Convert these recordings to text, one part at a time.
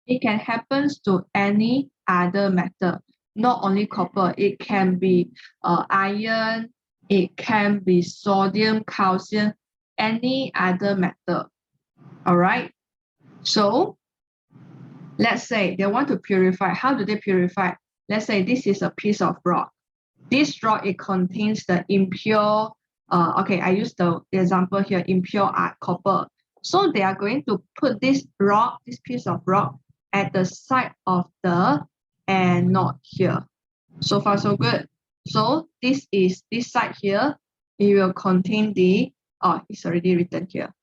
It can happen to any other metal, not only copper. It can be iron, it can be sodium, calcium, any other metal. All right. So let's say they want to purify. How do they purify? Let's say this is a piece of rock. This rock, it contains the impure, okay, I use the example here, impure copper. So they are going to put this rock, this piece of rock, at the side of the anode here. So far, so good. So this side here, it will contain the, it's already written here,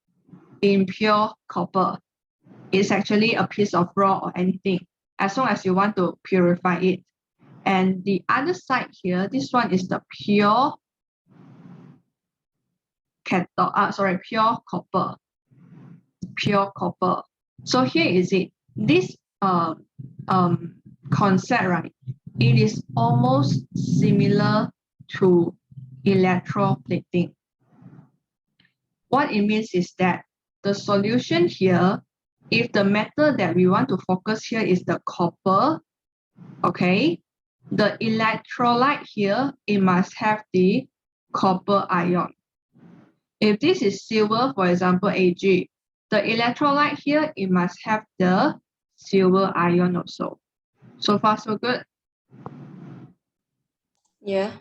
impure copper. It's actually a piece of rock or anything, as long as you want to purify it. And the other side here, this one is the pure pure copper. Pure copper. So here is it. This concept, right? It is almost similar to electroplating. What it means is that the solution here, if the metal that we want to focus here is the copper, okay, the electrolyte here, it must have the copper ion. If this is silver, for example, Ag, the electrolyte here, it must have the silver ion also. So far, so good? Yeah.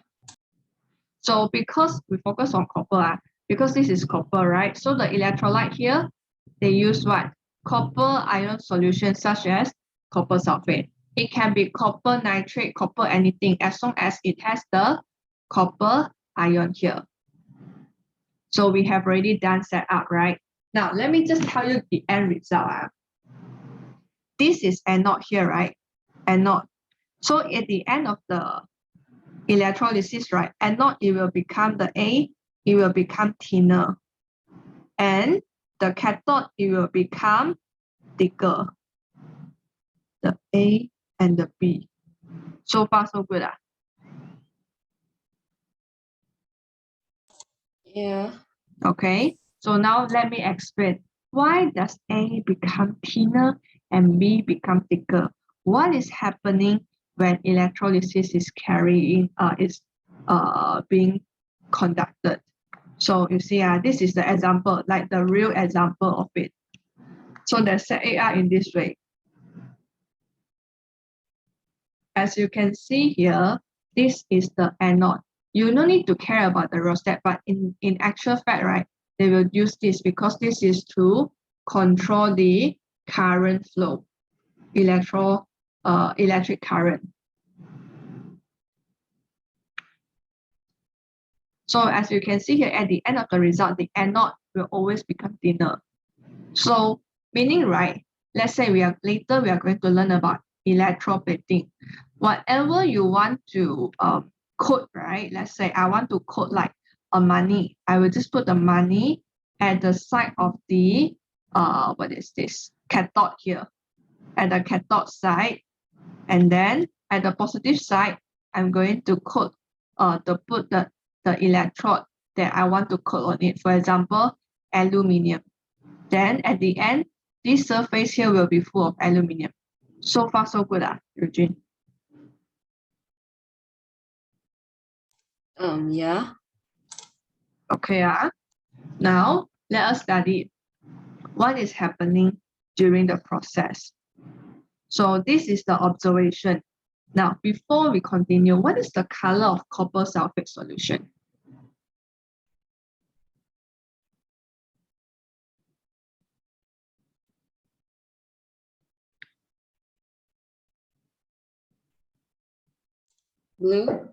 So because we focus on copper, because this is copper, right? So the electrolyte here, they use what? Copper ion solution such as copper sulfate. It can be copper nitrate, copper anything, as long as it has the copper ion here. So we have already done set up, right? Now, let me just tell you the end result. This is anode here, right? Anode. So at the end of the electrolysis, right, anode, it will become the A, it will become thinner. And the cathode, it will become thicker. The A and the B. So far, so good. Yeah. Okay, so now let me explain. Why does A become thinner and B become thicker? What is happening when electrolysis is being conducted? So you see, this is the example, like the real example of it. So they set it up in this way. As you can see here, this is the anode. You don't need to care about the rheostat, but in actual fact, right, they will use this because this is to control the current flow, electric current. So as you can see here, at the end of the result, the anode will always become thinner. So meaning, right, let's say later we are going to learn about electroplating. Whatever you want to coat, right? Let's say I want to coat like a money. I will just put the money at the side of the what is this? Cathode here. At the cathode side. And then at the positive side, I'm going to coat put the electrode that I want to coat on it. For example, aluminium. Then at the end, this surface here will be full of aluminium. So far, so good, Regine. Yeah. Okay, now let us study what is happening during the process. So this is the observation. Now, before we continue, what is the color of copper sulfate solution? Blue?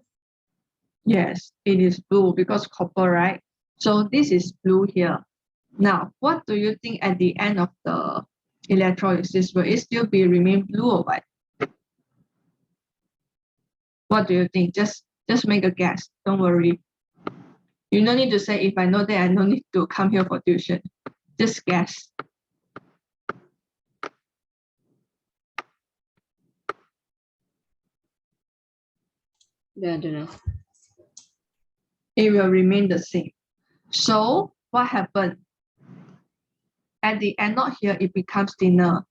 Yes, it is blue because copper, right? So this is blue here. Now, what do you think at the end of the electrolysis? Will it still remain blue or what? What do you think? Just make a guess. Don't worry. You don't need to say, if I know that, I don't need to come here for tuition. Just guess. Yeah, I don't know. It will remain the same. So what happened? At the anode here, it becomes thinner.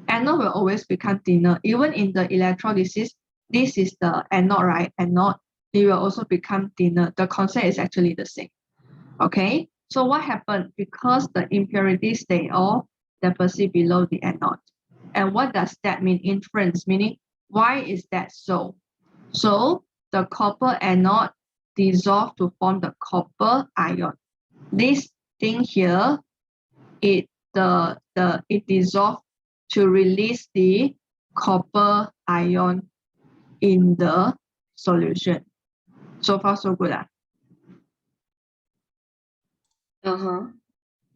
Anode will always become thinner. Even in the electrolysis, this is the anode, right? Anode, it will also become thinner. The concept is actually the same. Okay, so what happened? Because the impurities, they all deposit below the anode. And what does that mean? Inference, meaning why is that so? So the copper anode dissolve to form the copper ion. This thing here, it dissolve to release the copper ion in the solution. So far, so good.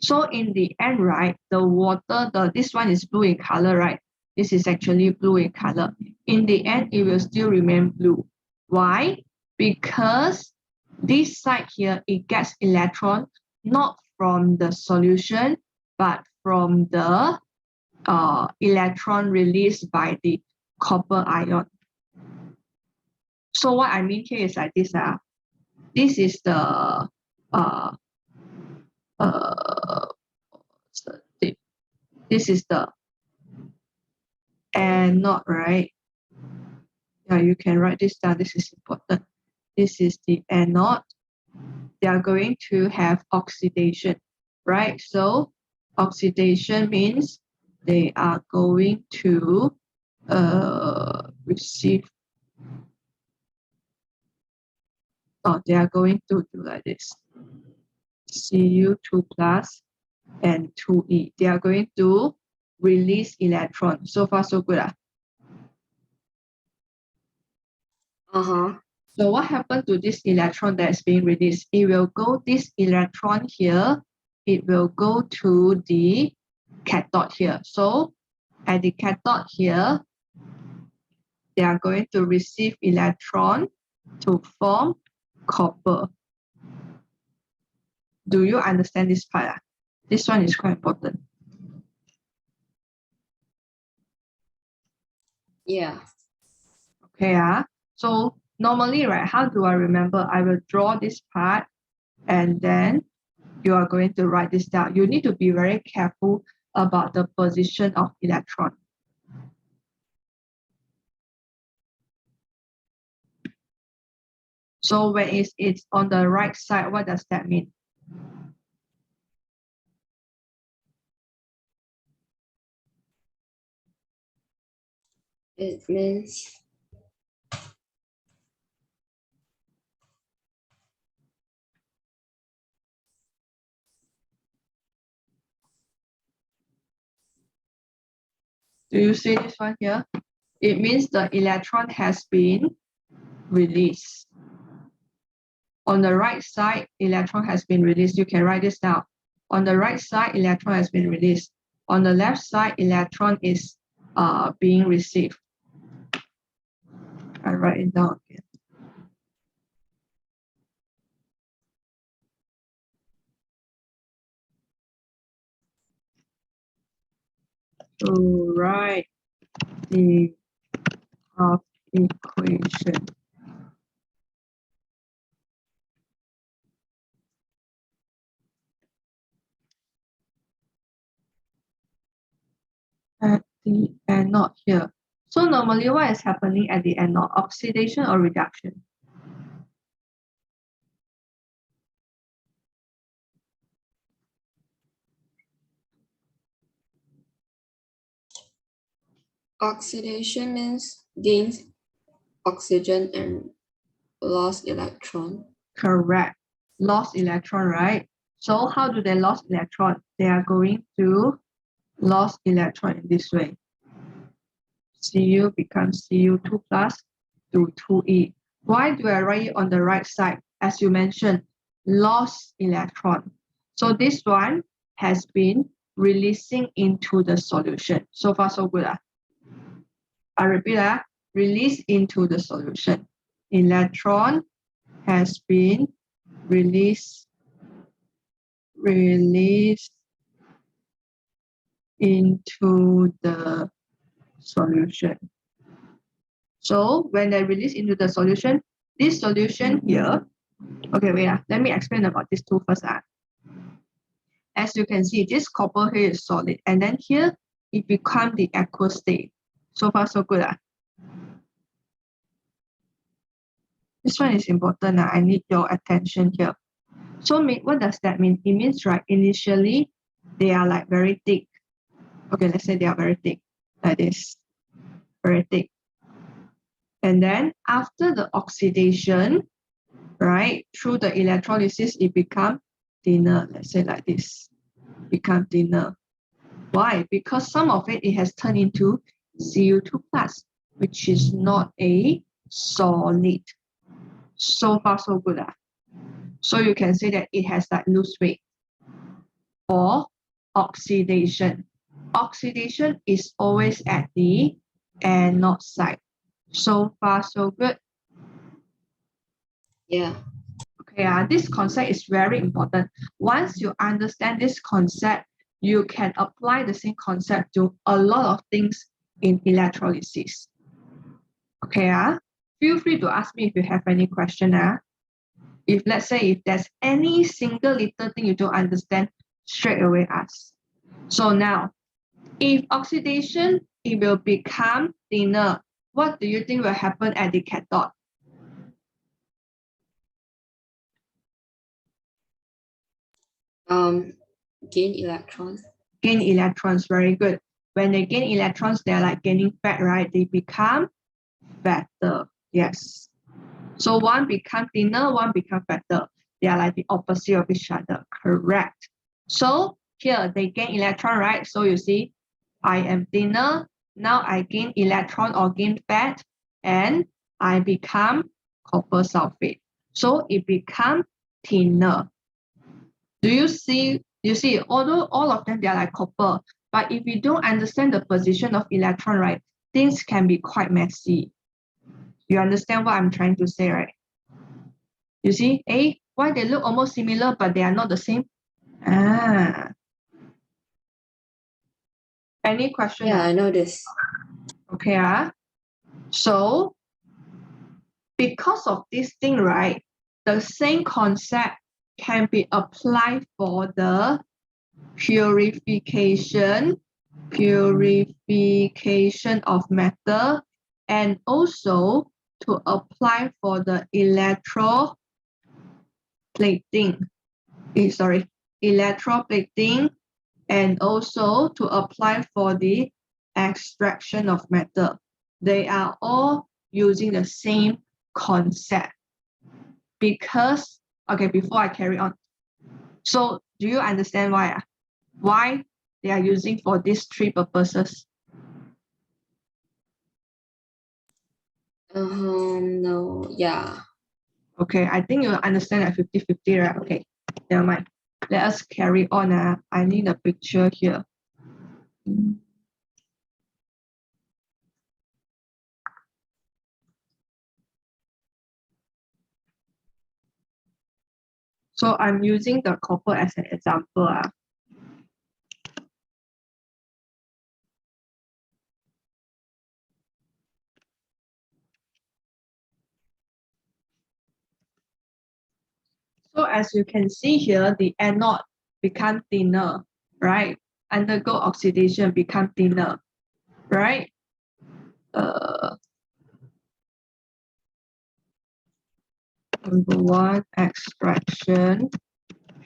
So in the end, right, the water, this one is blue in color, right? This is actually blue in color. In the end, it will still remain blue. Why? Because this side here, it gets electron not from the solution, but from the electron released by the copper ion. So what I mean here is like this. This is the this is the anode, right? Yeah, you can write this down. This is important. This is the anode. They are going to have oxidation, right? So oxidation means they are going to receive. They are going to do like this. Cu2 plus and 2E. They are going to release electron. So far, so good. So what happened to this electron that is being released? It will go, this electron here, it will go to the cathode here. So at the cathode here, they are going to receive electron to form copper. Do you understand this part? This one is quite important. Yeah. Okay. So normally, right, how do I remember? I will draw this part and then you are going to write this down. You need to be very careful about the position of electron. So when it's on the right side, what does that mean? It means Do you see this one here? It means the electron has been released. On the right side, electron has been released. You can write this down. On the right side, electron has been released. On the left side, electron is being received. I write it down again. To write the equation. At the anode here. So normally what is happening at the anode? Oxidation or reduction? oxidation means gains oxygen and lost electron. Correct. Lost electron, right? So how do they lose electron? They are going to lose electron in this way. Cu becomes Cu2 plus to 2E. Why do I write it on the right side? As you mentioned, lost electron. So this one has been releasing into the solution. So far, so good. I repeat, release into the solution. Electron has been released into the solution. So when they release into the solution, this solution here, okay, wait, let me explain about these two first. As you can see, this copper here is solid, and then here, it becomes the aqueous state. So far, so good. This one is important. I need your attention here. So what does that mean? It means, right, initially, they are like very thick. Okay, let's say they are very thick, like this, very thick. And then after the oxidation, right, through the electrolysis, it becomes thinner. Let's say like this, become thinner. Why? Because some of it has turned into Cu2 plus, which is not a solid. So far, so good. So you can say that it has like loose weight. Or oxidation. Oxidation is always at the anode side. So far, so good. Yeah. Okay, this concept is very important. Once you understand this concept, you can apply the same concept to a lot of things in electrolysis. Okay, feel free to ask me if you have any question. If let's say if there's any single little thing you don't understand, straight away ask. So now, if oxidation, it will become thinner. What do you think will happen at the cathode? Gain electrons. Gain electrons, very good. When they gain electrons, they're like gaining fat, right? They become fatter, yes. So one become thinner, one become fatter. They are like the opposite of each other, correct. So here they gain electron, right? So you see, I am thinner, now I gain electron or gain fat, and I become copper sulfate. So it becomes thinner. Do you see? You see, although all of them, they are like copper, but if you don't understand the position of electron, right, things can be quite messy. You understand what I'm trying to say, right? You see, why they look almost similar, but they are not the same? Any question? Yeah, I know this. Okay, so because of this thing, right, the same concept can be applied for the purification of matter, and also to apply for the electroplating, and also to apply for the extraction of matter. They are all using the same concept. Because, okay, before I carry on, so do you understand why they are using for these three purposes? No, yeah. Okay, I think you understand at 50-50, right? Okay, never mind. Let us carry on. I need a picture here. So I'm using the copper as an example. So as you can see here, the anode become thinner, right? Undergo oxidation, become thinner, right? Number one, extraction,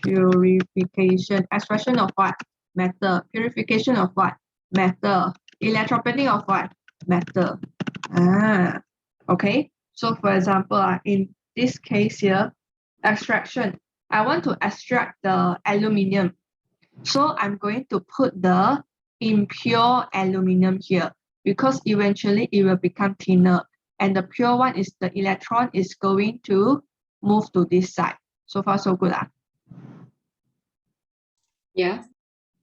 purification. Extraction of what? Metal. Purification of what? Metal. Electroplating of what? Metal. Okay. So for example, in this case here, extraction. I want to extract the aluminium. So I'm going to put the impure aluminium here, because eventually it will become thinner. And the pure one is the electron is going to move to this side. So far, so good. Yeah.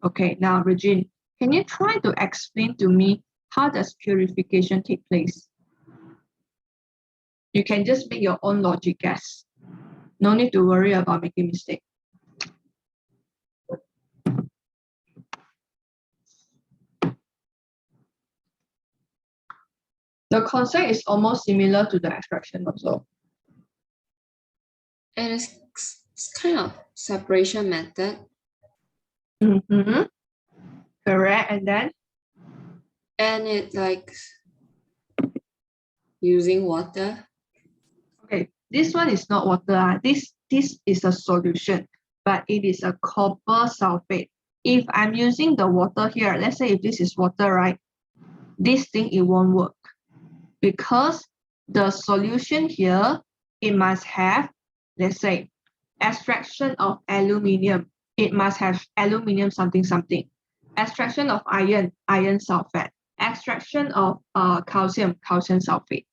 Okay, now Regine, can you try to explain to me how does purification take place? You can just make your own logic guess. No need to worry about making mistake. The concept is almost similar to the extraction also. And it's kind of separation method. Correct. And then And it like using water. Okay, this one is not water. This is a solution, but it is a copper sulfate. If I'm using the water here, let's say if this is water, right? This thing, it won't work because the solution here, it must have, let's say, extraction of aluminium. It must have aluminium something something. Extraction of iron, iron sulfate. Extraction of calcium, calcium sulfate.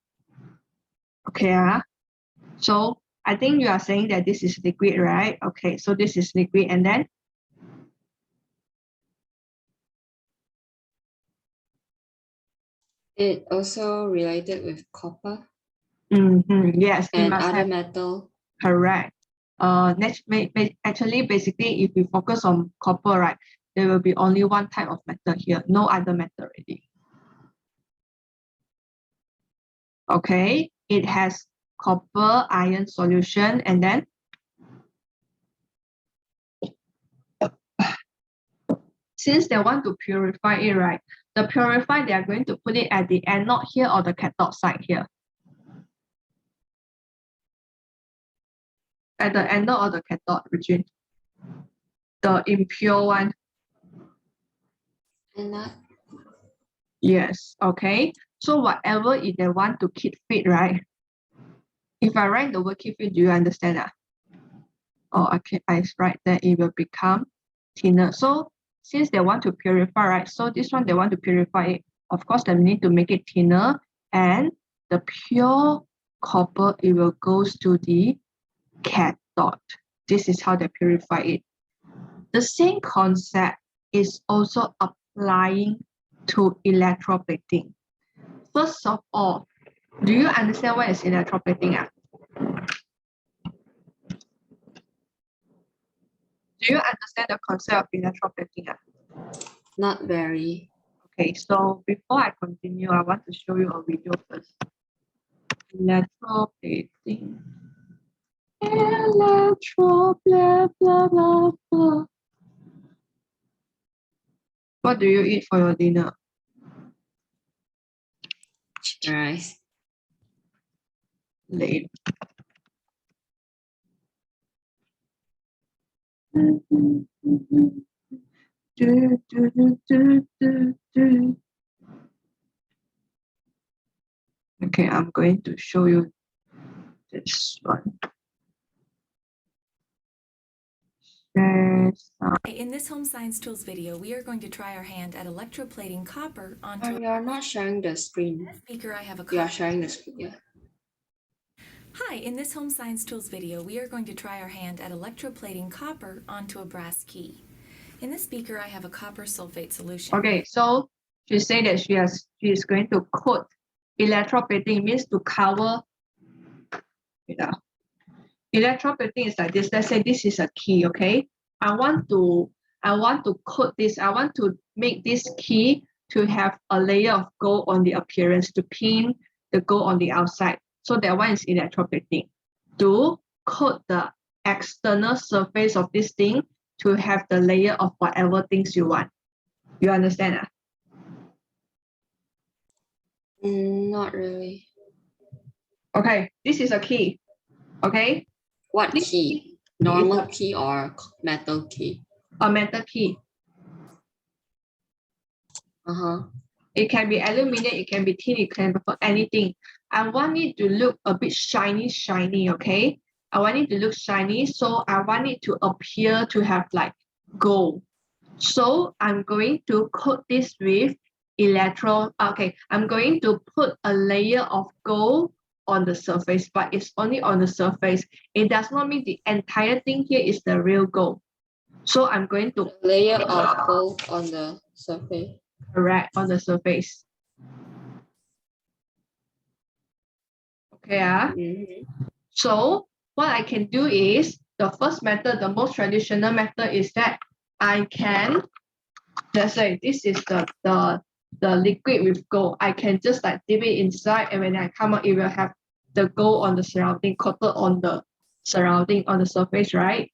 Okay, so I think you are saying that this is liquid, right? Okay, so this is liquid, and then It also related with copper yes, it and must other have, metal. correct. Actually, basically, if we focus on copper, right, there will be only one type of metal here, no other metal already. Okay, it has copper iron solution, and then since they want to purify it, right, the purify, they are going to put it at the anode here or the cathode side here. At the anode or the cathode, Regine? The impure one. And that, Yes, okay. So whatever if they want to keep fit, right? If I write the word keep fit, do you understand that? Or okay, I write that it will become thinner. So since they want to purify, right? So this one they want to purify it. Of course, they need to make it thinner, and the pure copper, it will goes to the cathode. This is how they purify it. The same concept is also applying to electroplating. First of all, do you understand what is electroplating? Do you understand the concept of electroplating? not very. Okay, so before I continue, I want to show you a video first. Electroplating. Electro blah blah blah blah. What do you eat for your dinner? Chicken rice. Late. Okay, I'm going to show you this one. In this Home Science Tools video, we are going to try our hand at electroplating copper onto You are not sharing the screen. a speaker. I have a You are copper. sharing the screen, yeah. Hi, in this Home Science Tools video, we are going to try our hand at electroplating copper onto a brass key. In this beaker, I have a copper sulfate solution. Okay, so she said that she is going to coat electroplating, means to cover. Electroplating is like this. Let's say this is a key, okay? I want to coat this. I want to make this key to have a layer of gold on the appearance, to pin the gold on the outside. So that one is electroplating. To coat the external surface of this thing to have the layer of whatever things you want. You understand? Not really. Okay, this is a key. Okay, What this key? is Normal key or metal key? a metal key. It can be aluminum, it can be tin, it can be anything. I want it to look a bit shiny, okay? I want it to look shiny, so I want it to appear to have like gold. So I'm going to coat this with okay, I'm going to put a layer of gold on the surface, but it's only on the surface. It does not mean the entire thing here is the real gold. So I'm going to Layer of gold on the surface. correct on the surface. Okay. So what I can do is, the first method, the most traditional method, is that I can, let's say this is the liquid with gold. I can just like dip it inside, and when I come out, it will have the gold on the surrounding, coated on the surrounding, on the surface, right?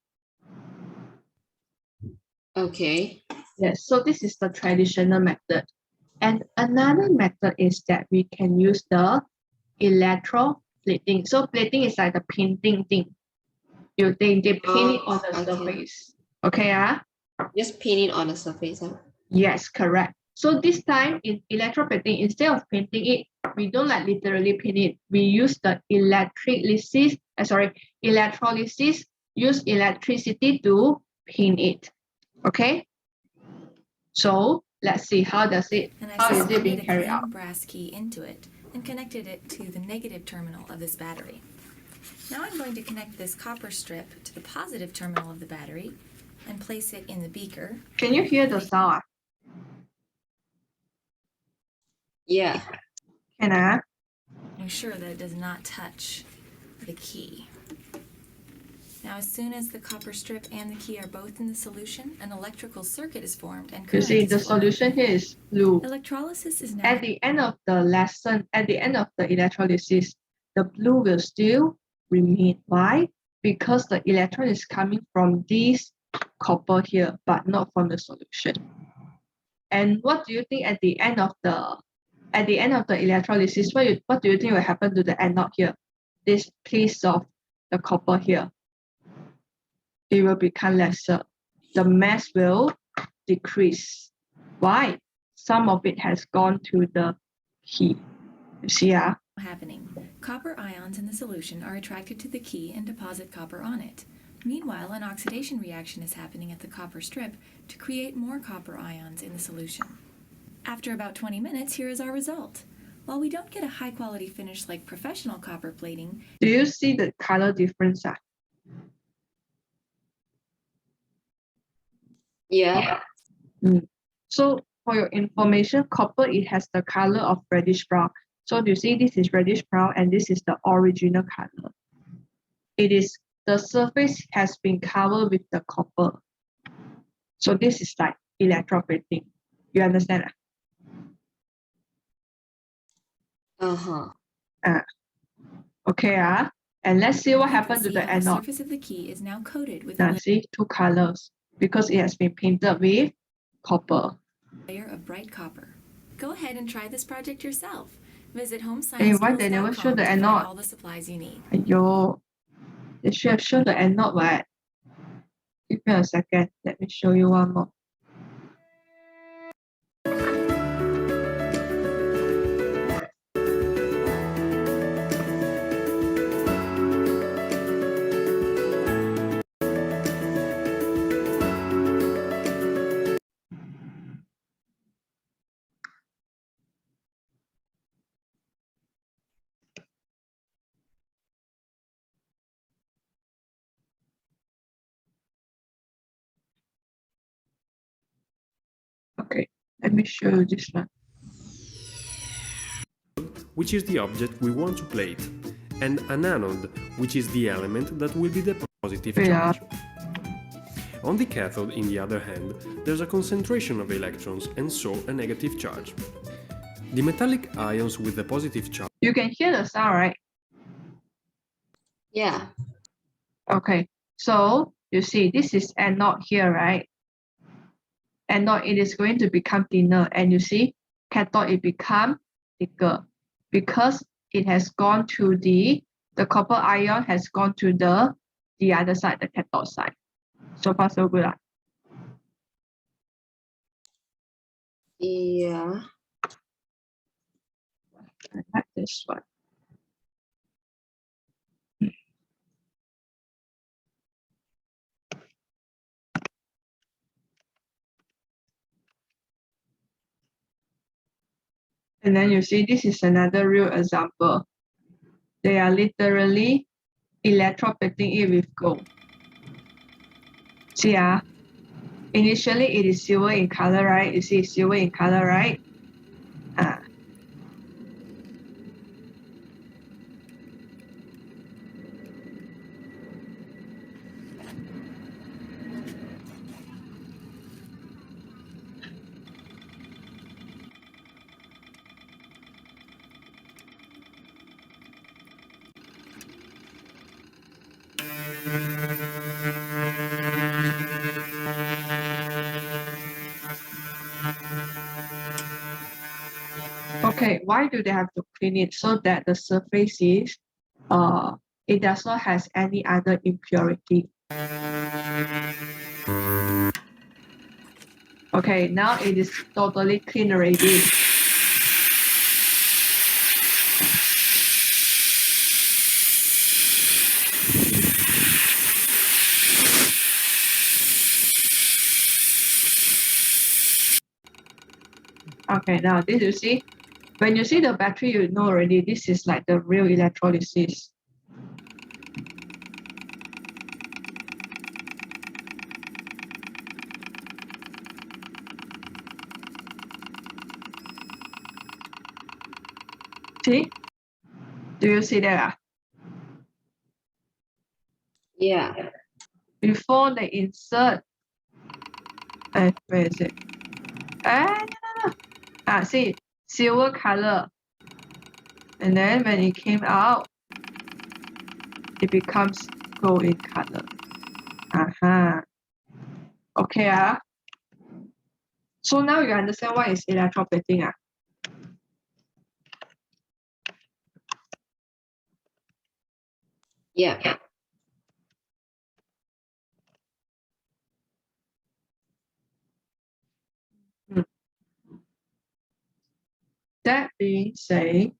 Okay. Yes, so this is the traditional method. And another method is that we can use the electroplating. So plating is like the painting thing. They paint it on the surface. Okay, Just paint it on the surface. Yes, correct. So this time in electroplating, instead of painting it, we don't like literally paint it. We use the electrolysis, use electricity to paint it. Okay? So let's see how is it being carried out. a brass key into it and connected it to the negative terminal of this battery. Now I'm going to connect this copper strip to the positive terminal of the battery and place it in the beaker. Can you hear the sound? Yeah. Can I? Make sure that it does not touch the key. Now, as soon as the copper strip and the key are both in the solution, an electrical circuit is formed and You current see, is the flowing. solution here is blue. Electrolysis is now At the end of the lesson, at the end of the electrolysis, the blue will still remain. Why? Because the electron is coming from this copper here, but not from the solution. And what do you think at the end of the electrolysis? What do you think will happen to the anode here? This piece of the copper here, it will become lesser. The mass will decrease. Why? Some of it has gone to the key. You see, happening. Copper ions in the solution are attracted to the key and deposit copper on it. Meanwhile, an oxidation reaction is happening at the copper strip to create more copper ions in the solution. After about 20 minutes, here is our result. While we don't get a high-quality finish like professional copper plating, do you see the color difference? Yeah. So for your information, copper, it has the color of reddish brown. So you see this is reddish brown and this is the original color. The surface has been covered with the copper. So this is like electroplating. You understand? Okay, and let's see what happened to the the anode. surface of the key is now coated with Now see, two colors because it has been painted with copper. layer of bright copper. Go ahead and try this project yourself. Visit Why they never show homesciencetools.com the to find anode? all the supplies you need. Aiyo, they should have shown the anode, right? Give me a second. Let me show you one more. Okay, let me show you this one. Which is the object we want to plate, and an anode, which is the element that will be the positive charge. On the cathode, in the other hand, there's a concentration of electrons and so a negative charge. The metallic ions with the positive charge. You can hear the sound, right? Yeah. Okay, so you see this is anode here, right? Anode, it is going to become thinner, and you see cathode, it become thicker because it has gone to the copper ion has gone to the other side, the cathode side. So far so good. Yeah. I like this one. And then you see this is another real example. They are literally electroplating it with gold. See, initially it is silver in color, right? You see silver in color, right? Okay, why do they have to clean it? So that the surface is, it does not has any other impurity. Okay, now it is totally clean already. Okay, now this you see, when you see the battery, you know already this is like the real electrolysis. See? Do you see that? Yeah. Before they insert, where is it? No. See, silver color. And then when it came out, it becomes gold in color. Okay. So now you understand what is electroplating. Yeah. That being said,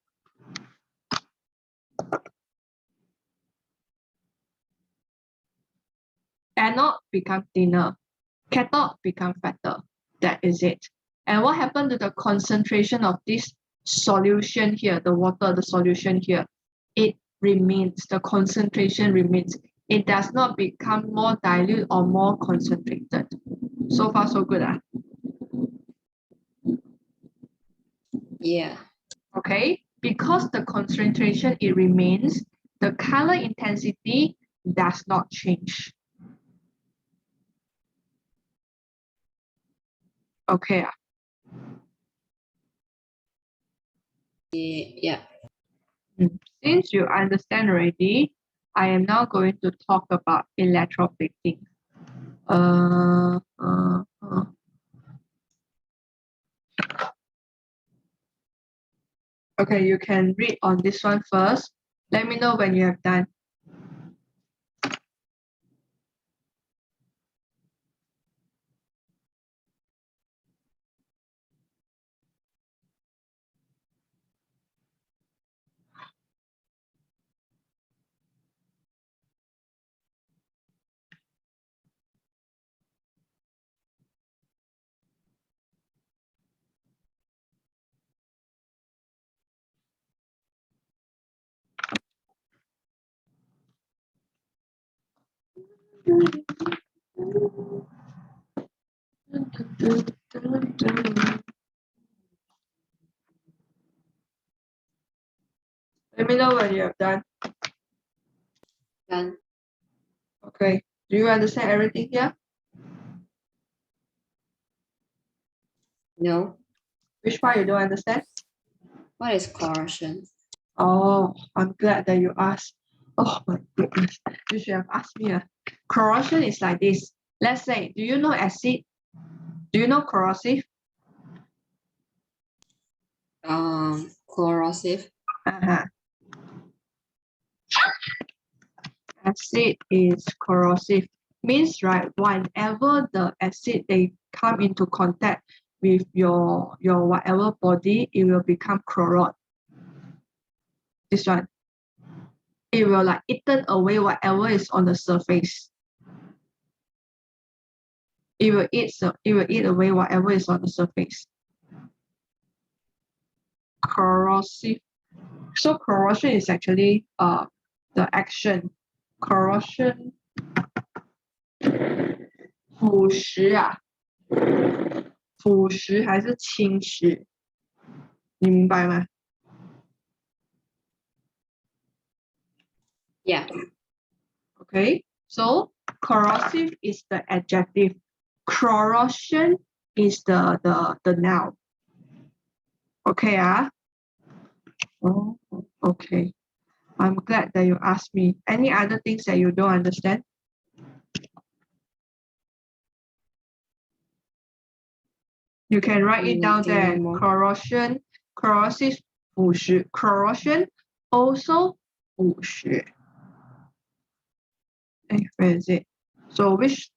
anode become thinner, cathode become fatter. That is it. And what happened to the concentration of this solution here, the water, the solution here? It remains, the concentration remains. It does not become more dilute or more concentrated. So far, so good. Yeah. Okay, because the concentration, it remains, the color intensity does not change. Okay. Yeah. Since you understand already, I am now going to talk about electroplating. Okay, you can read on this one first. Let me know when you have done. Let me know when you have done. Done. Okay, do you understand everything here? No. Which part you don't understand? What is corrosion? Oh, I'm glad that you asked. Oh my goodness, you should have asked me. Corrosion is like this. Let's say, do you know acid? Do you know corrosive? Corrosive. Acid is corrosive. Means right, whenever the acid they come into contact with your whatever body, it will become corrode. This one. It will like eaten away whatever is on the surface. It will eat away whatever is on the surface. Corrosive. So corrosion is actually the action. Corrosion 腐蚀啊，腐蚀还是侵蚀？你明白吗？ Yeah. Okay, so corrosive is the adjective. Corrosion is the noun. Okay, Oh, okay. I'm glad that you asked me. Any other things that you don't understand? You can write it down Nothing there. anymore. Corrosion Chlorosis 50, corrosion also 50. Where is it? So which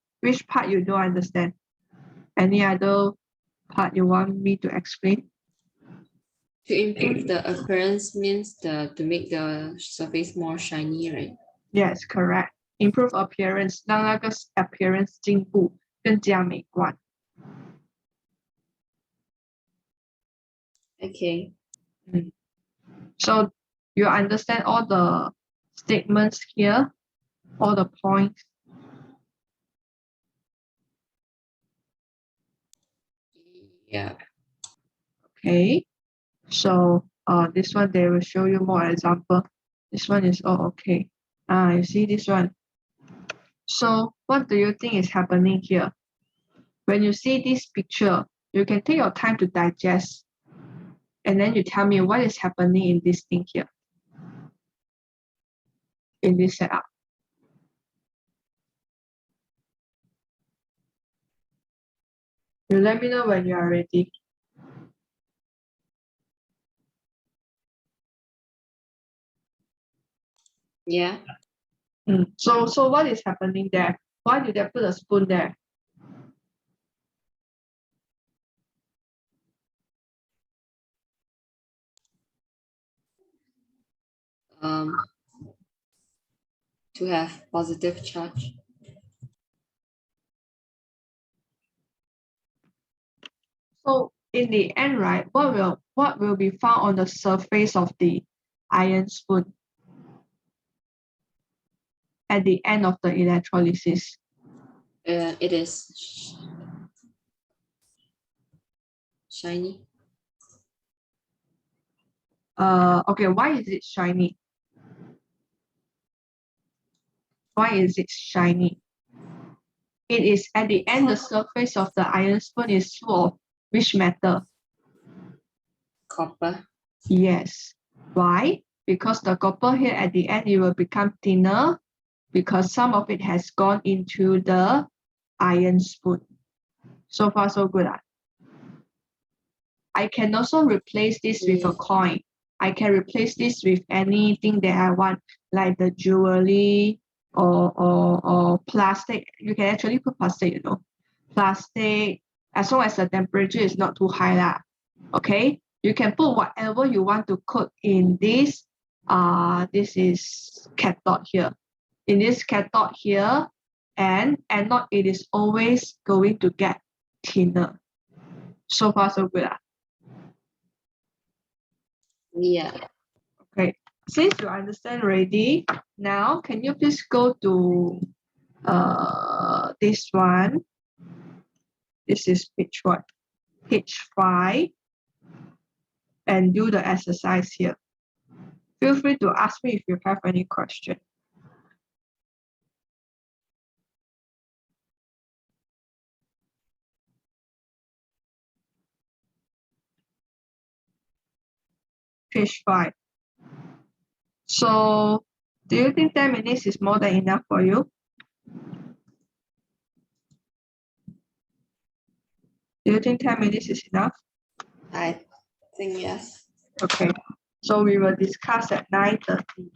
part you don't understand? Any other part you want me to explain? To improve the appearance means to make the surface more shiny, right? Yes, correct. Improve appearance, 让那个 appearance 进步，更加美观。Okay. So you understand all the statements here, all the points. Yeah. Okay. So this one they will show you more example. This one is all okay. You see this one. So what do you think is happening here? When you see this picture, you can take your time to digest, and then you tell me what is happening in this thing here, in this setup. You let me know when you are ready. Yeah. So what is happening there? Why did they put a spoon there? To have positive charge. So in the end, right, what will be found on the surface of the iron spoon at the end of the electrolysis? It is shiny. Okay, why is it shiny? Why is it shiny? It is at the end, the surface of the iron spoon is full of which metal? Copper. Yes. Why? Because the copper here at the end, it will become thinner because some of it has gone into the iron spoon. So far, so good. I can also replace this with a coin. I can replace this with anything that I want, like the jewelry or plastic. You can actually put plastic, you know, plastic, as long as the temperature is not too high lah. Okay, you can put whatever you want to cook in this. This is cathode here. In this cathode here, and anode, it is always going to get thinner. So far, so good. Yeah. Okay, since you understand already, now can you please go to this one? This is page what? Page 5, and do the exercise here. Feel free to ask me if you have any question. Page 5. So, do you think 10 minutes is more than enough for you? Do you think 10 minutes is enough? I think yes. Okay, so we will discuss at 9:30.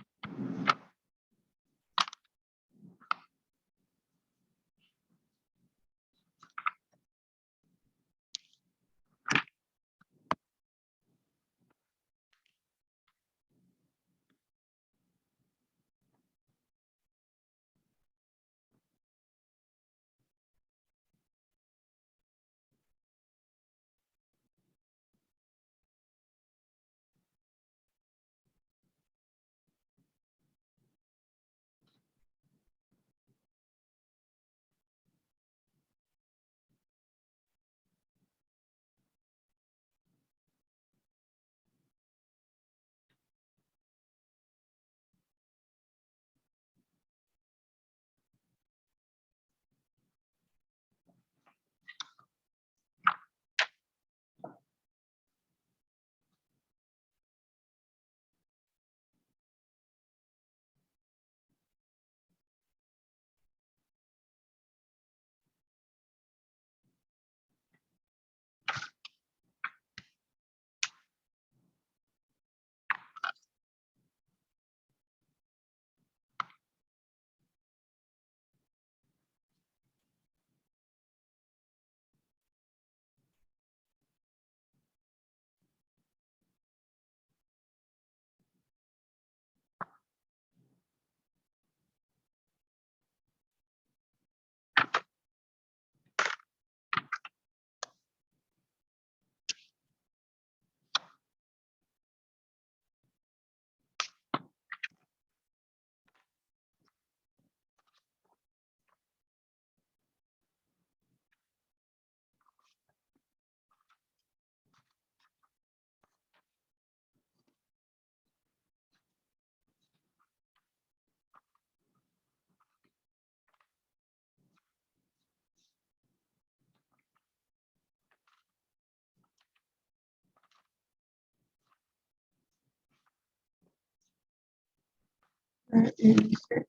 Where is it?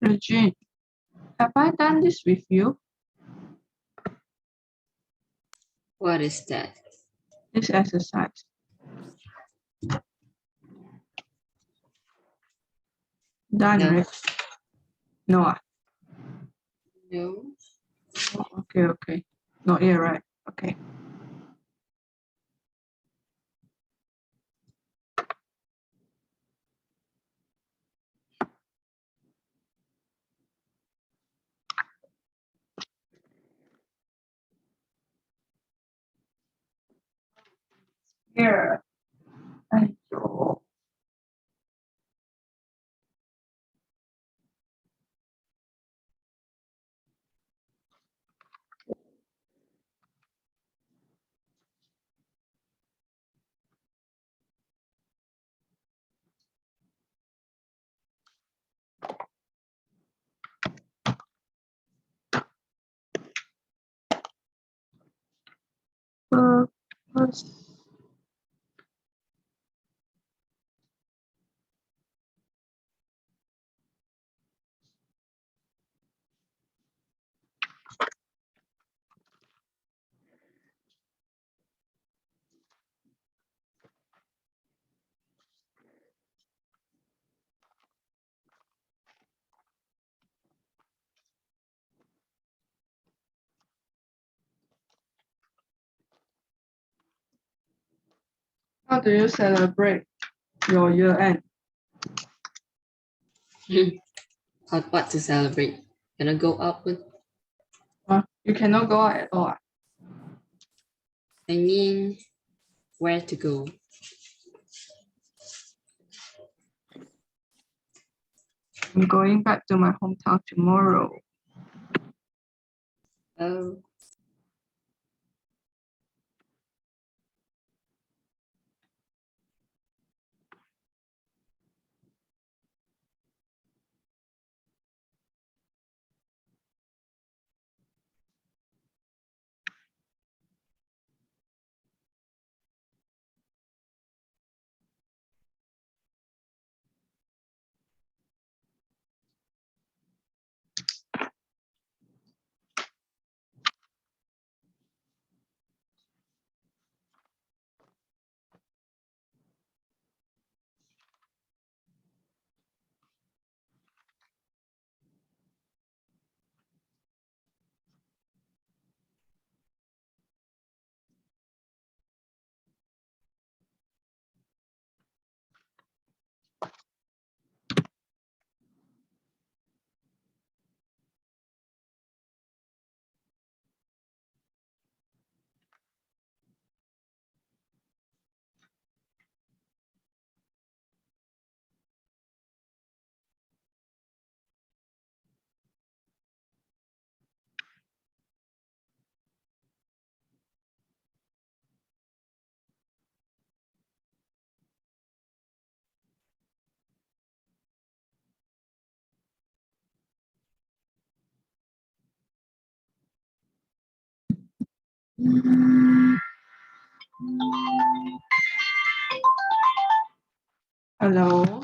Regine, have I done this with you? What is that? This exercise. Done, No. right? No. No. Oh, okay. Not yet, right? Okay. Here. Aiyo. Purpose. How do you celebrate your year end? What to celebrate? Gonna go out with? You cannot go out at all. I mean, where to go? I'm going back to my hometown tomorrow. Oh, Hello.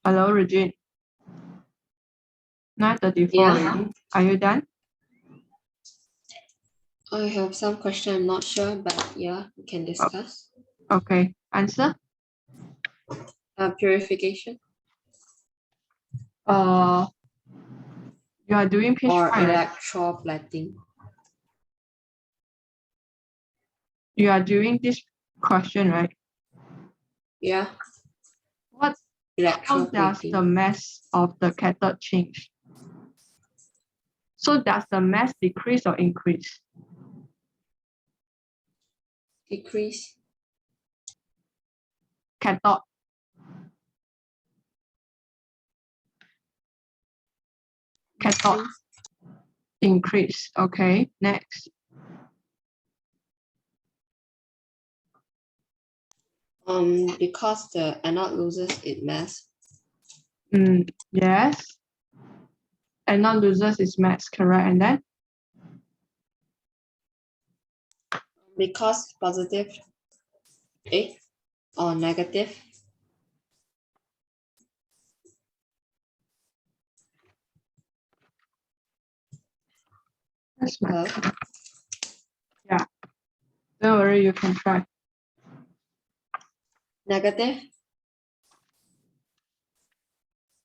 Hello, Regine. 9:34 Yeah. already. Are you done? I have some question, I'm not sure, but yeah, we can discuss. Okay. Answer? Purification You are doing page or 5, right? electroplating. You are doing this question, right? Yeah, How does the electroplating. mass of the cathode change? So does the mass decrease or increase? Decrease. Cathode. Cathode. Increase. Okay. Next. Because the anode loses its mass. Yes. Anode loses its mass, correct. And then? Because positive or negative. That's my. Hello? Yeah. Don't worry, you can try. Negative.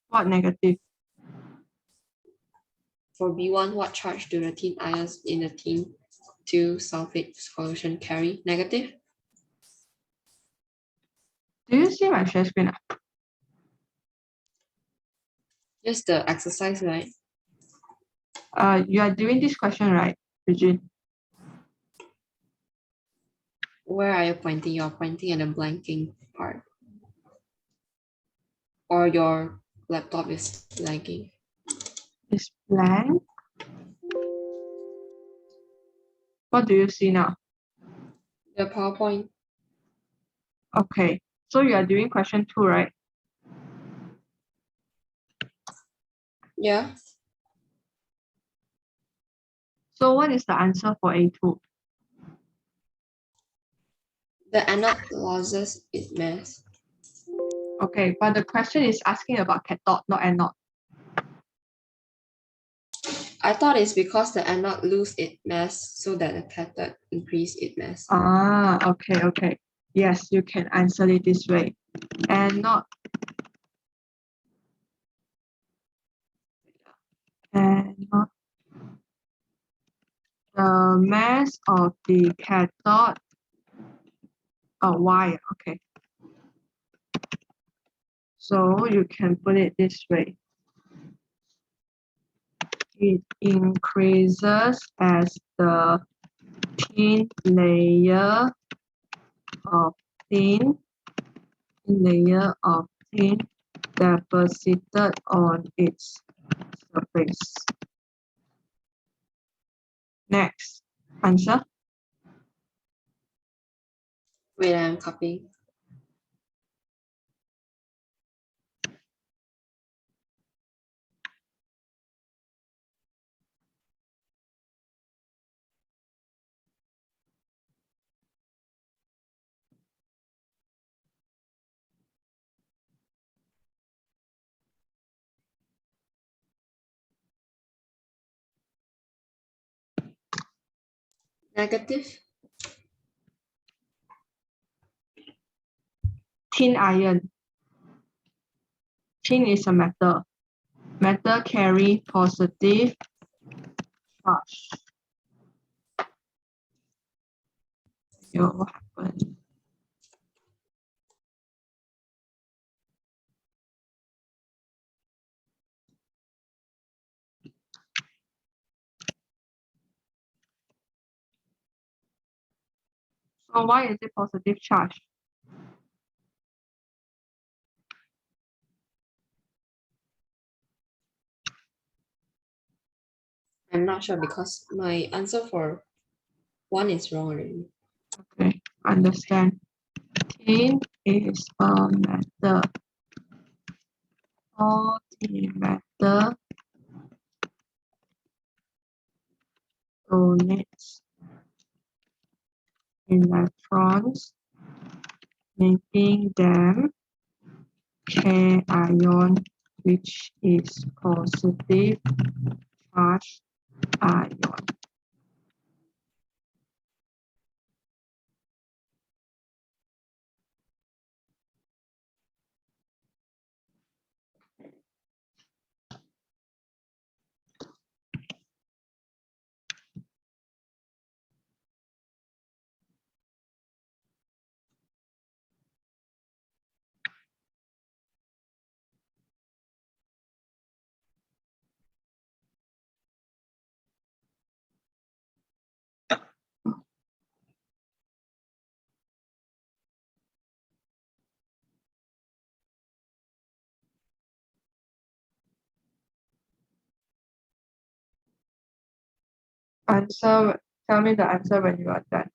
What negative? For B1, what charge do the tin ions in the tin 2 sulfate solution carry? Negative. Do you see my share screen? Just the exercise, right? You are doing this question, right, Regine? Where are you pointing? You're pointing at the blanking part. Or your laptop is blanking. It's blank. What do you see now? The PowerPoint. Okay. So you are doing question 2, right? Yeah. So what is the answer for A2? The anode loses its mass. Okay, but the question is asking about cathode, not anode. I thought it's because the anode lose its mass so that the cathode increase its mass. Okay. Yes, you can answer it this way. Anode. Anode. The mass of the cathode. Oh, Y. Okay. So you can put it this way. It increases as the thin layer of thin deposited on its surface. Next, answer. Wait, I'm copying. Negative. Tin ion. Tin is a metal. Metal carry positive charge. What happened? So why is it positive charge? I'm not sure because my answer for 1 is wrong already. Okay, understand. Tin is a metal. All tin metal donates electrons, making them K ion, which is positive charge ion. Answer, tell me the answer when you are done.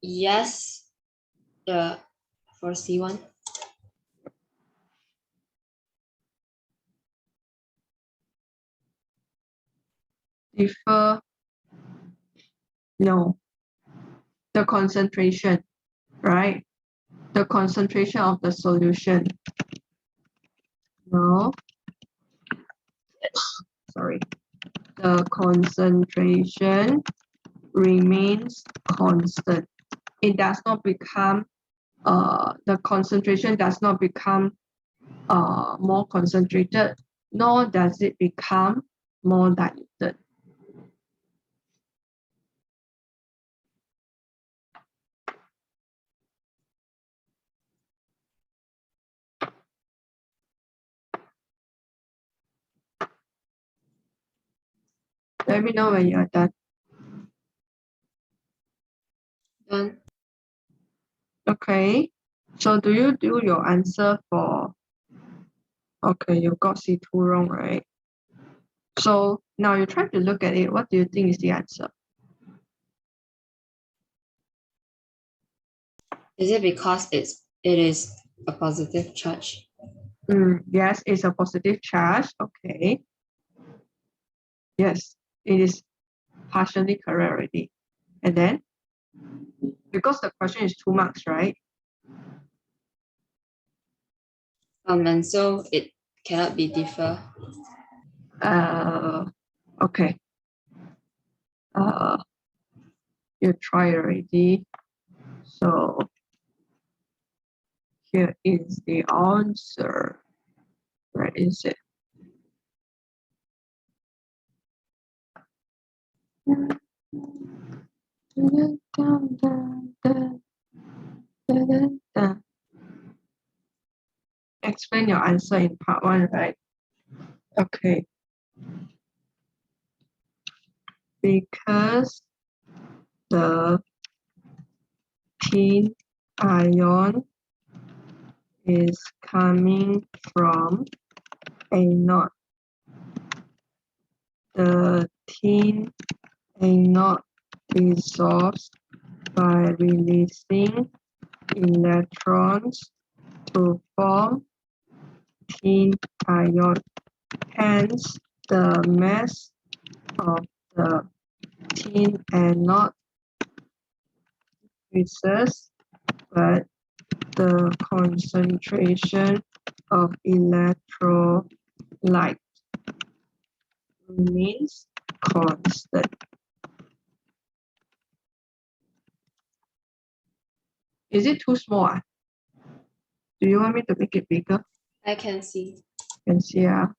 Yes, for C1. Differ, no. The concentration, right? The concentration of the solution. No. Sorry. The concentration remains constant. It does not become, the concentration does not become more concentrated, nor does it become more diluted. Let me know when you are done. Done. Okay. So do you do your answer for, okay, you got C2 wrong, right? So now you try to look at it. What do you think is the answer? Is it because it is a positive charge? Yes, it's a positive charge. Okay. Yes, it is partially correct already. And then, because the question is 2 marks, right? And so it cannot be differ. Okay. You try already. So here is the answer. Where is it? Explain your answer in part 1, right? Okay. Because the tin ion is coming from anode. The tin anode dissolves by releasing electrons to form tin ion. Hence, the mass of the tin anode increases, but the concentration of electrolyte remains constant. Is it too small? Do you want me to make it bigger? I can see. You can see. How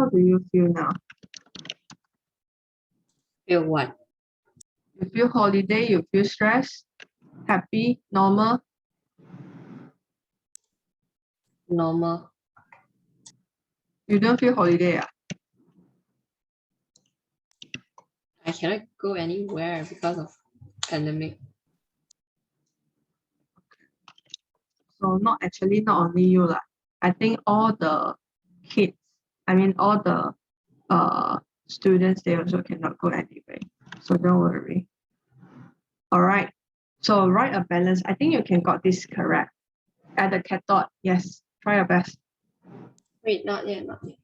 do you feel now? Feel what? You feel holiday, you feel stress, happy, normal. Normal. You don't feel holiday. I cannot go anywhere because of pandemic. So not only you lah. I think all the kids, all the students, they also cannot go anywhere. So don't worry. All right. So write a balance. I think you can got this correct. Add the cathode. Yes. Try your best. Wait, not yet, not yet.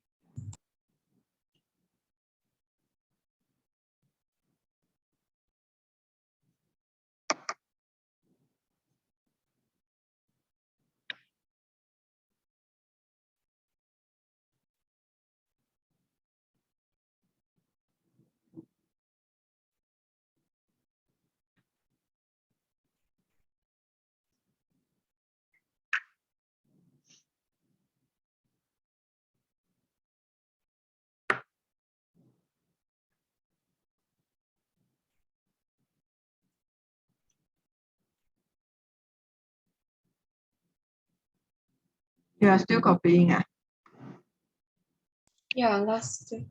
You are still copying. Yeah, last two.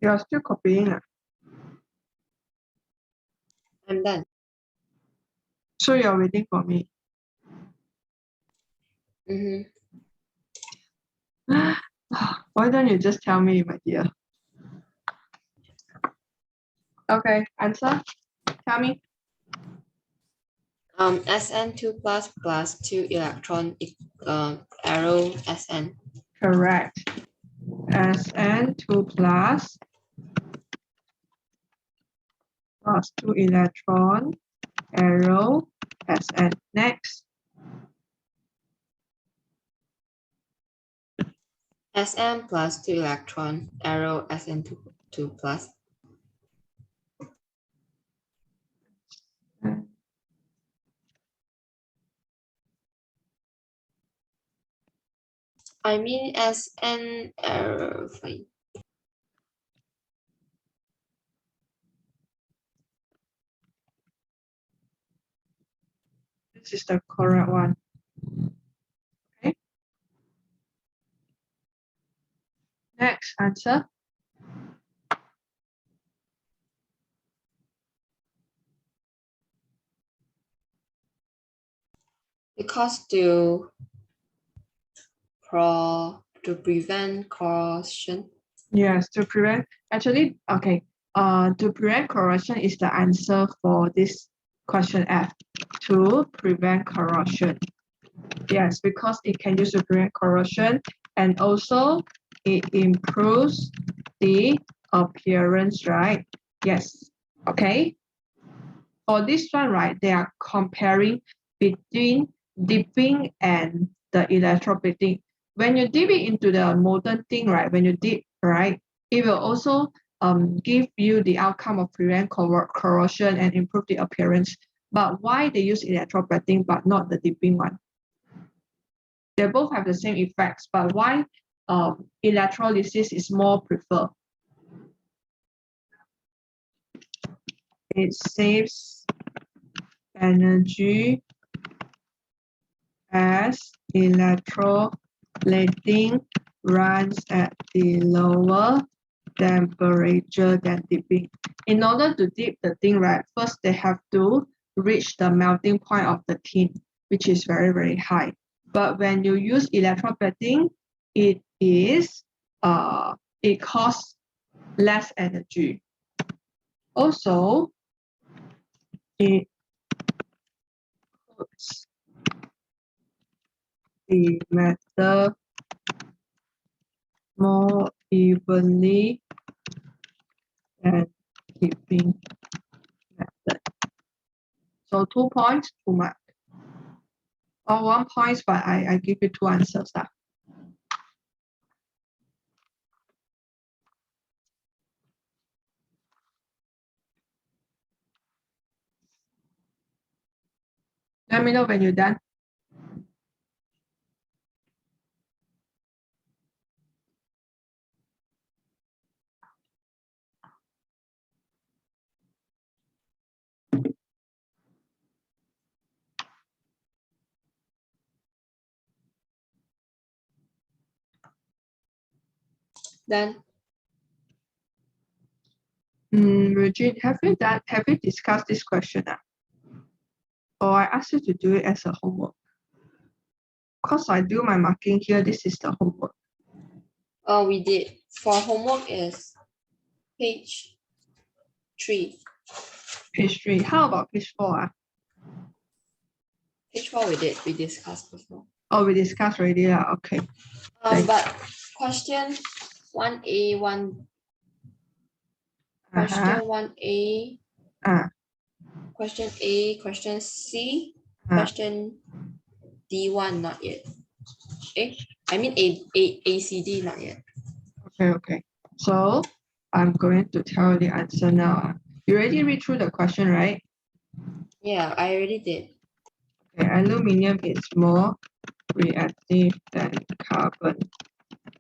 You are still copying. I'm done. So you're waiting for me. Mm-hmm. Why don't you just tell me, my dear? Okay, answer. Tell me. Sn2 plus 2 electron arrow Sn. Correct. Sn2 plus 2 electron, arrow, Sn. Next. Sn plus 2 electron arrow Sn2 plus. I mean Sn arrow. This is the correct one. Okay. Next answer. Because to prevent corrosion. Yes, to prevent. Actually, okay. To prevent corrosion is the answer for this question F. To prevent corrosion. Yes, because it can use to prevent corrosion, and also it improves the appearance, right? Yes. Okay. For this one, right, they are comparing between dipping and the electroplating. When you dip it into the molten thing, right, when you dip, right, it will also give you the outcome of prevent corrosion and improve the appearance. But why they use electroplating but not the dipping one? They both have the same effects, but why electrolysis is more preferred? It saves energy as electroplating runs at the lower temperature than dipping. In order to dip the thing, right, first they have to reach the melting point of the tin, which is very, very high. But when you use electroplating, it costs less energy. Also, it puts the metal more evenly than dipping method. So 2 points, 2 marks. Or 1 point, but I give you 2 answers. Let me know when you're done. Done. Regine, have you discussed this question? Or I asked you to do it as a homework? Because I do my marking here, this is the homework. Oh, we did. For homework is page 3. Page 3. How about page 4? Page 4 we did. We discussed before. Oh, we discussed already. Okay. But question 1A, question 1A, question A, question C, question D1 not yet. I mean ACD not yet. Okay. So I'm going to tell the answer now. You already read through the question, right? Yeah, I already did. Okay, aluminium is more reactive than carbon.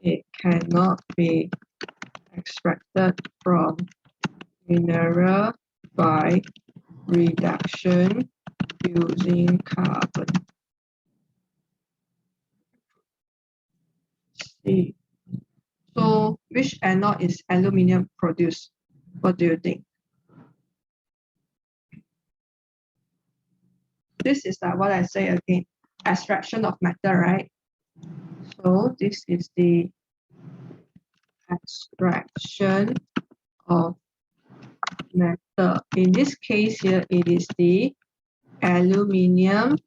It cannot be extracted from mineral by reduction using carbon. C. So which anode is aluminium produced? What do you think? This is what I say again, extraction of metal, right? So this is the extraction of metal. In this case here, it is the aluminium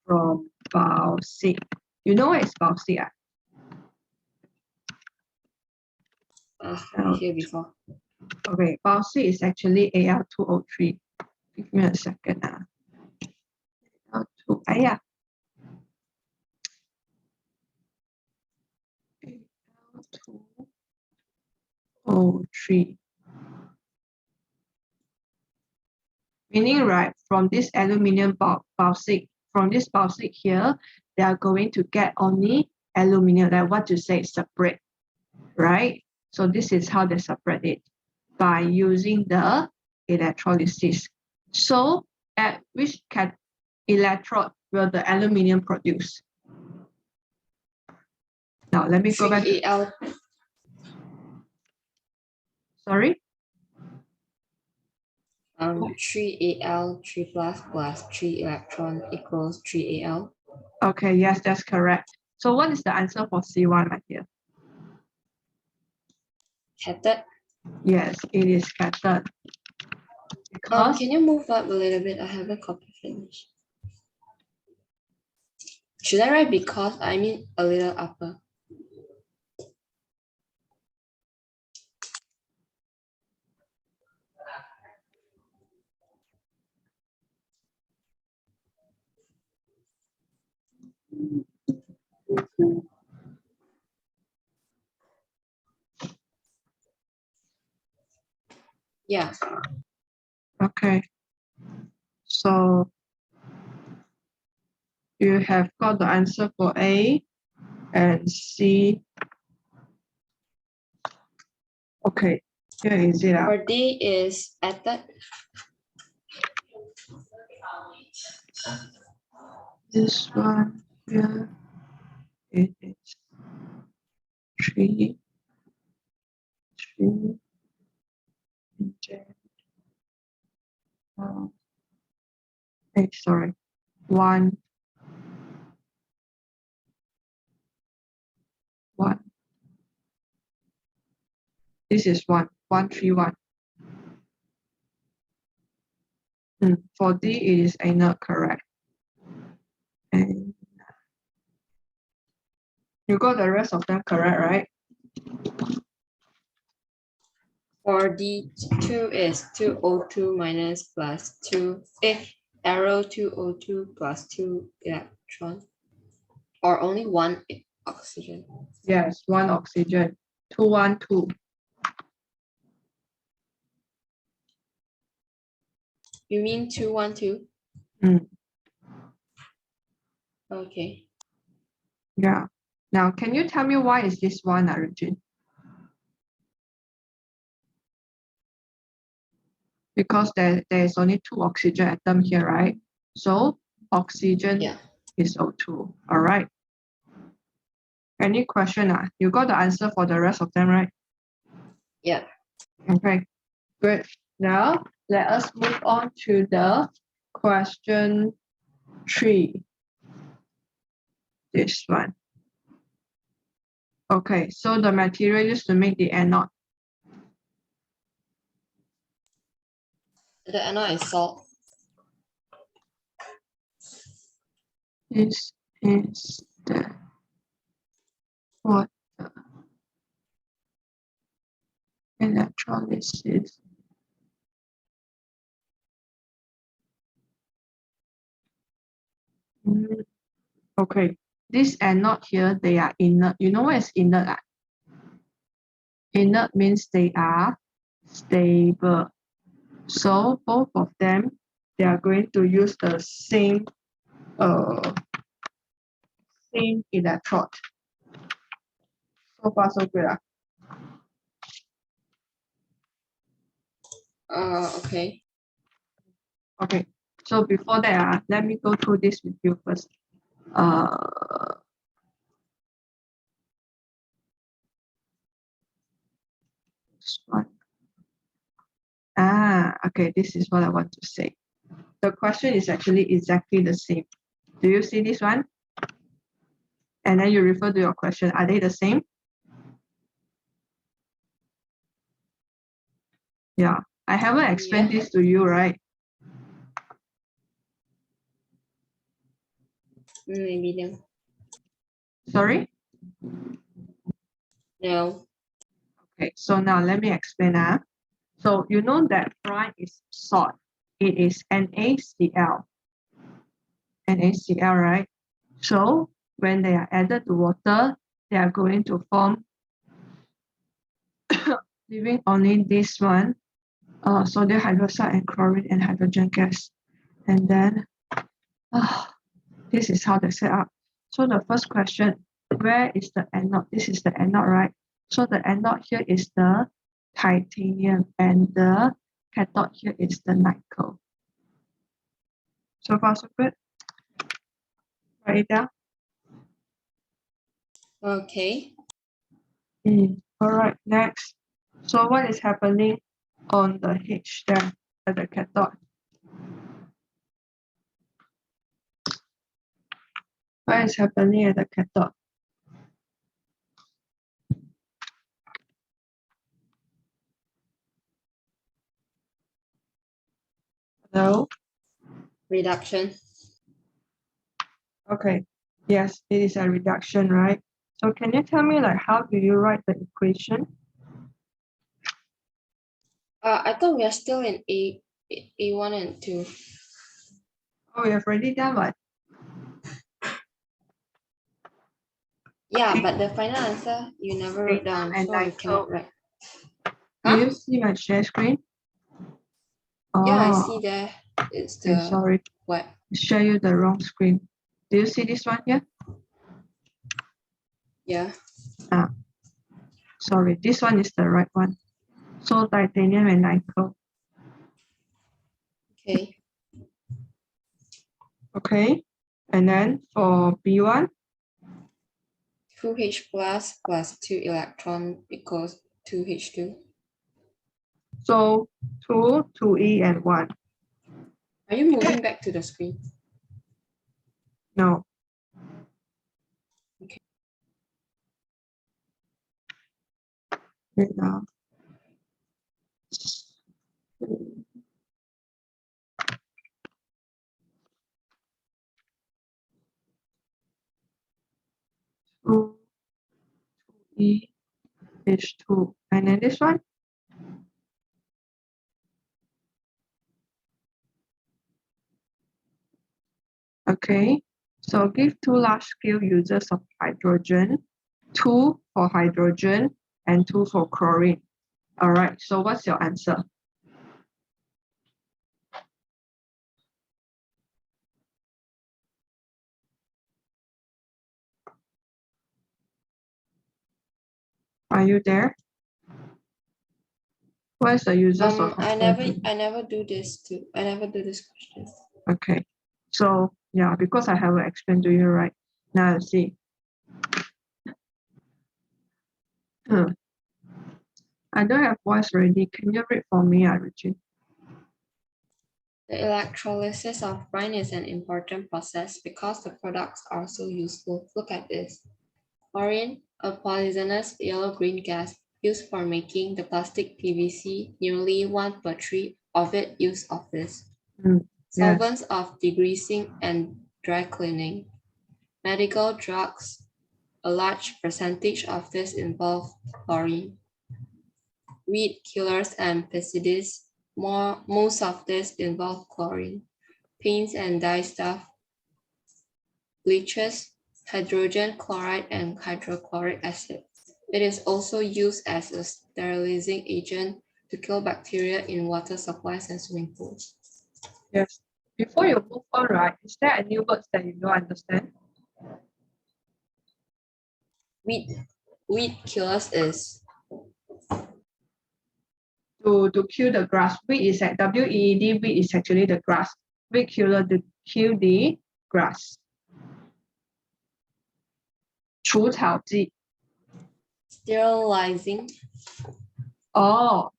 from bauxite. You know what is bauxite? I hear before. Okay, bauxite is actually Al2O3. Give me a second. Al2, Al2O3. Meaning, right, from this aluminium bauxite, from this bauxite here, they are going to get only aluminium, like what you say, separate, right? So this is how they separate it, by using the electrolysis. So at which electrode will the aluminium produce? Now let me go back. 3Al. Sorry? 3Al, 3 plus 3 electron equals 3Al. Okay, yes, that's correct. So what is the answer for C1 right here? Cathode. Yes, it is cathode. Because Can you move up a little bit? I haven't copy finished. Should I write because? I mean a little upper. Yeah. Okay. So you have got the answer for A and C. Okay, here is it. For D is ethyl. This one here, it is 3, 3, and then, sorry, 1, 1. This is 1, 1, 3, 1. For D, it is not correct. And you got the rest of them correct, right? For D2 is 2O2 minus plus 2, arrow 2O2 plus 2 electron, or only 1 oxygen. Yes, 1 oxygen, 2, 1, 2. You mean 2, 1, 2? Okay. Yeah. Now, can you tell me why is this one, Regine? Because there is only 2 oxygen atom here, right? So oxygen Yeah. is O2. All right. Any question? You got the answer for the rest of them, right? Yeah. Okay, good. Now let us move on to the question 3. This one. Okay, so the material used to make the anode. The anode is salt. This is the water electrolysis. Okay, this anode here, they are inert. You know what is inert? Inert means they are stable. So both of them, they are going to use the same electrode. So far, so good. Okay. Okay, so before that, let me go through this with you first. This one. Okay, this is what I want to say. The question is actually exactly the same. Do you see this one? And then you refer to your question. Are they the same? Yeah, I haven't explained this to you, right? Maybe no. Sorry? No. Okay, so now let me explain. So you know that brine is salt. It is NaCl. NaCl, right? So when they are added to water, they are going to form, leaving only this one, sodium hydroxide and chlorine and hydrogen gas. And then this is how they set up. So the first question, where is the anode? This is the anode, right? So the anode here is the titanium and the cathode here is the nickel. So far, so good. Write it down. Okay. All right, next. So what is happening on the H there at the cathode? What is happening at the cathode? Hello? Reduction. Okay. Yes, it is a reduction, right? So can you tell me like how do you write the equation? I thought we are still in A1 and 2. Oh, you have already done what? Yeah, but the final answer you never wrote down, And so I nickel. cannot write. Do you see my share screen? Yeah, I Oh, see there. It's okay, the sorry. what? Share you the wrong screen. Do you see this one here? Yeah. Sorry, this one is the right one. So titanium and nickel. Okay. Okay. And then for B1, 2H plus 2 electron equals 2H2. so 2, 2E, and 1. Are you moving back to the screen? No. Okay. Wait now. Two, 2E, H2. And then this one? Okay. So give 2 large-scale users of hydrogen, 2 for hydrogen, and 2 for chlorine. All right. So what's your answer? Are you there? Where's the users of I hydrogen? never do this question. Okay. So yeah, because I haven't explained to you, right? Now you see. I don't have voice ready. Can you read for me, Regine? The electrolysis of brine is an important process because the products are so useful. Look at this. Chlorine, a poisonous yellow-green gas used for making the plastic PVC, nearly 1 per 3 of it use of this. Yes. Solvents of degreasing and dry cleaning. Medical drugs, a large percentage of this involve chlorine. Weed killers and pesticides, most of this involve chlorine. Paints and dye stuff, bleaches, hydrogen chloride and hydrochloric acid. It is also used as a sterilizing agent to kill bacteria in water supplies and swimming pools. Yes. Before you move on, right, is there any words that you don't understand? Weed killers is To kill the grass. Weed is at WEED, weed is actually the grass. Weed killer to kill the grass. 除草剂. sterilizing. Oh,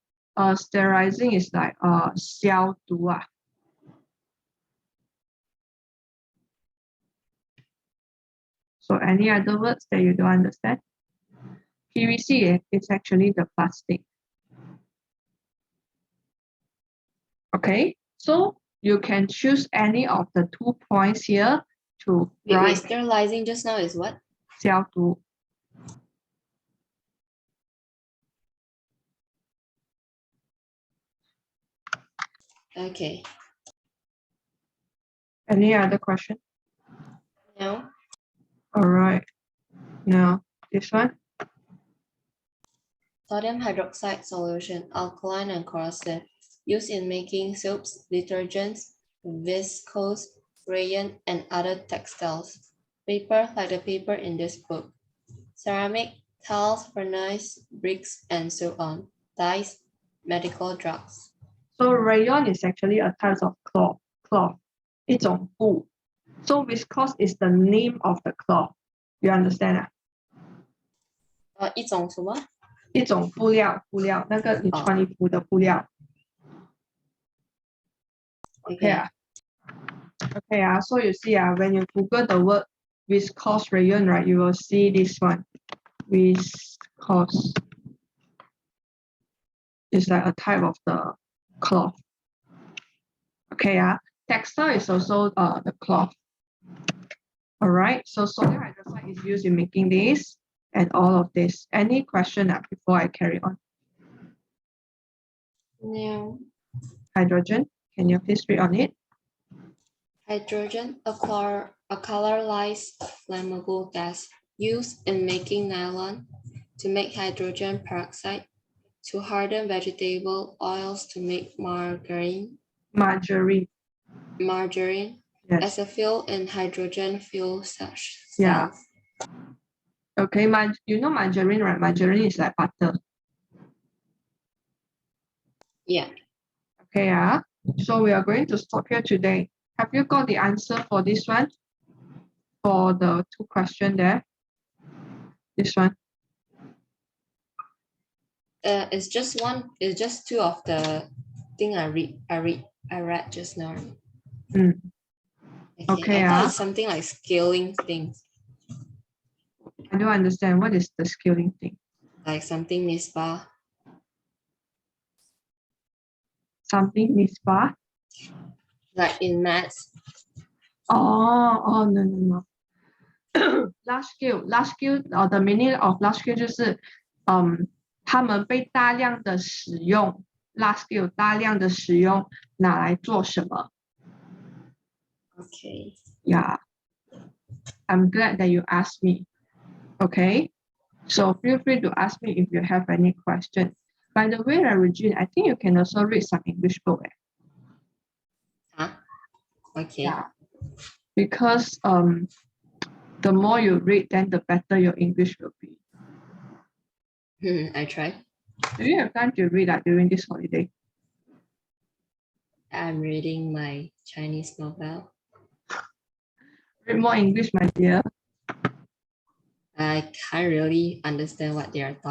sterilizing is like 消毒啊. So any other words that you don't understand? PVC is actually the plastic. Okay, so you can choose any of the 2 points here to write Sterilizing just now is what? 消毒. Okay. Any other question? No. All right. Now this one. Sodium hydroxide solution, alkaline and corrosive, used in making soaps, detergents, viscose, rayon, and other textiles. Paper, like the paper in this book. Ceramic, tiles, furnace, bricks, and so on. Dyes, medical drugs. So rayon is actually a type of cloth. 一种布. So viscose is the name of the cloth. You understand? 一种什么？一种布料，那个你穿衣服的布料。Okay. Okay. So you see, when you Google the word viscose rayon, right, you will see this one. Viscose is like a type of the cloth. Okay. Textile is also the cloth. All right. So sodium hydroxide is used in making this and all of this. Any question before I carry on? No. Hydrogen. Can you please read on it? Hydrogen, a colorless flammable gas used in making nylon, to make hydrogen peroxide, to harden vegetable oils to make margarine, Margarine. Margarine Yes. as a fuel in hydrogen fuel cells. Yeah. Okay, you know margarine, right? Margarine is like butter. Yeah. Okay, so we are going to stop here today. Have you got the answer for this one? For the 2 questions there? This one? It's just one. It's just 2 of the thing I read just now. Mm. Okay, I thought it's something like scaling things, I don't understand. What is the scaling thing? like something nispa. Something nispa? Like in maths. Oh, no. Large scale, the meaning of large scale 就是他们被大量的使用 large scale 大量的使用拿来做什么 Okay. Yeah, I'm glad that you asked me. Okay, so feel free to ask me if you have any question. By the way, Regine, I think you can also read some English book. Huh? Okay. Yeah, because the more you read, then the better your English will be. I try. Do you have time to read during this holiday? I'm reading my Chinese novel. Read more English, my dear. I can't really understand what they are talking